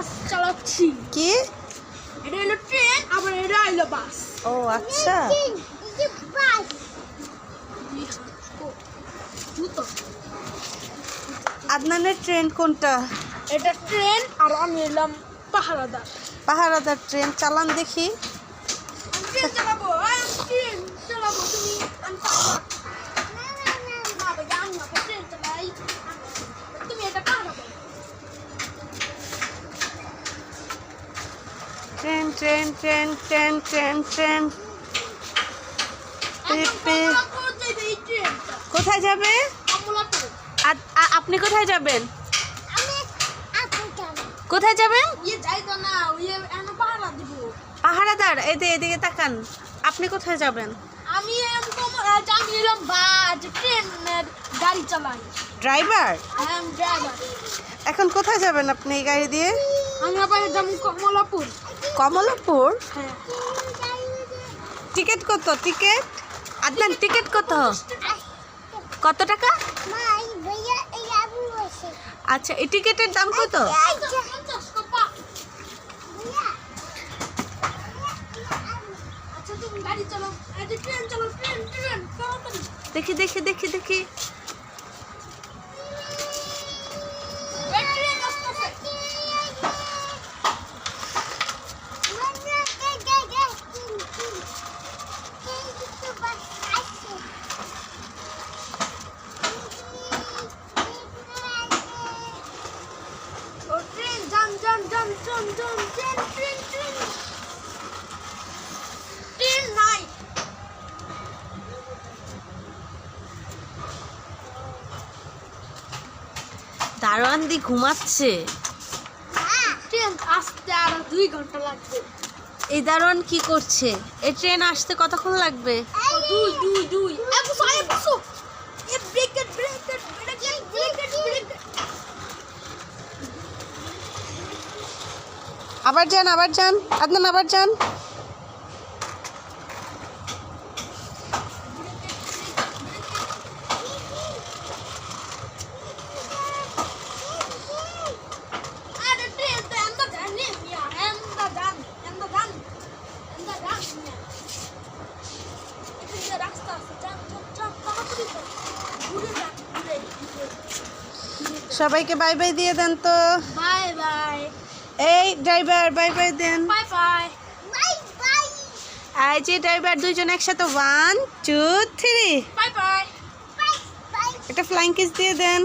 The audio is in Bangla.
বাস চালাচ্ছি। কি? এটা হলো ট্রেন, আবার এটা হলো বাস। ও আচ্ছা। আদনানের ট্রেন কোনটা? এটা ট্রেন, আর আমি এলাম পাহারাদার। পাহারাদার ট্রেন চালান দেখি। ট্রেন চালাবো, ট্রেন চালাবো। আমি পাইলট। না ভাইয়া, আমি আপনার ট্রেন চালাই। তুমি এটা পাহারাবো। Train train train train train train কোথায় যাবে? আপনি কোথায় যাবেন? কোথায় যাবেন? পাহারাদার, এদিকে তাকান। আপনি কোথায় যাবেন? আমি এলাম ট্রেনের গাড়ি চালাই। ড্রাইভার? ড্রাইভার। এখন কোথায় যাবেন আপনি এই গাড়ি দিয়ে? আমি আবার যাবো কমলাপুর। কমলাপুর? হ্যাঁ। টিকিট কত? টিকিট আদনান, টিকিট কত? কত টাকা? আচ্ছা, এই টিকিটের দাম কত? দেখি দেখি দেখি দেখি। দারোয়ান দি ঘুমাচ্ছে। ট্রেন আসতে আরো 2 ঘন্টা লাগবে। এই দারোয়ান কি করছে? এই ট্রেন আসতে কতক্ষণ লাগবে? দুই। আবার যান, আবার যান আদনান, আবার যান। সবাইকে বাই বাই দিয়ে দেন তো। Bye bye. এই ড্রাইভার, বাই বাই দেন। Bye bye. এই যে ড্রাইভার, দুইজন একসাথে 1 2 3 বাই বাই। একটা ফ্লাইং কিস দিয়ে দেন।